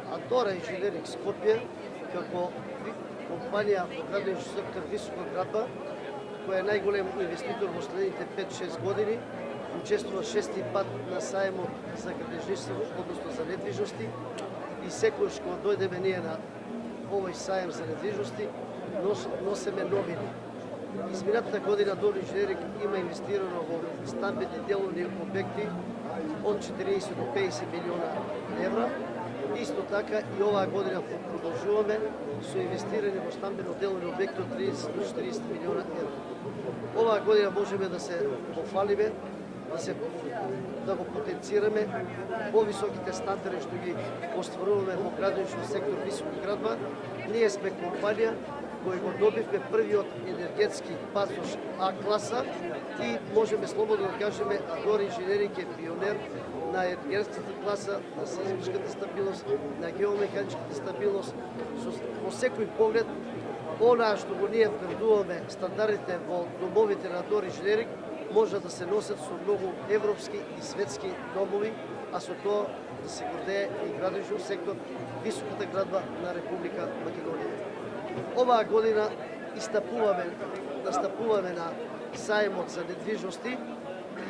Адора Инженеринг Скопје како компанија во градежни сектор висока градба, која е најголем инвеститор во следните 5-6 години, учествува шести пат на саемот за градежниство, односно за недвижности, и секојаш кога дојдеме ние на овој саем за недвижности, носиме новини. Изминатата година Адора Инженеринг има инвестирано во стамбени деловни обекти од 40 до 50 милиона евра. Исто така и оваа година продолжуваме со инвестирање во стамбено деловни обекти од 30 до 40 милиона евра. Оваа година можеме да се пофалиме, да го потенцираме повисоките стандарди што ги остваруваме во градежниот сектор висока градба. Ние сме компанија кој го добивме првиот енергетски пасош А класа и можеме слободно да кажеме Адора Инженеринг е пионер на енергетската класа, на сеизмичката стабилност, на геомеханичката стабилност. Во секој поглед, онаа што го ние вградуваме стандардите во домовите на Адора Инженеринг може да се носат со многу европски и светски домови, а со тоа да се гордее и градежниот сектор високата градба на Република Македонија. Оваа година настапуваме на саемот за недвижности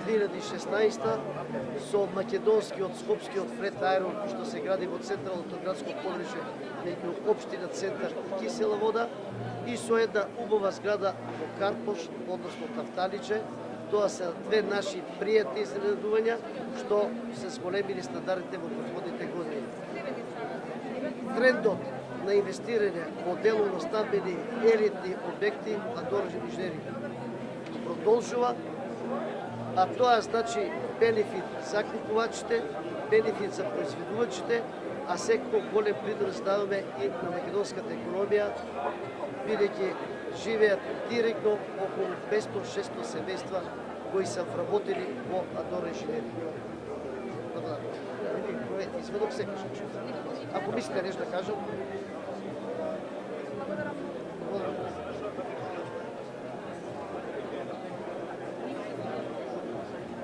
2016 со македонскиот скопскиот Фред Аерон што се гради во централното градско подрачје меѓу општина Центар и Кисела Вода и со една убава зграда во Карпош, односно Тафталиче. Тоа се две наши пријатни изненадувања што се зголемили стандардите во претходните години. Трендот на инвестирање во деловно стамбени елитни обекти Адора Инженеринг продолжува, а тоа значи бенефит за купувачите, бенефит за произведувачите, а секако голем принос даваме и на македонската економија, бидејќи живеат директно околу 500-600 семејства кои се вработени во Адора Инженеринг. Изведок секој. Ако мислите нешто да кажам,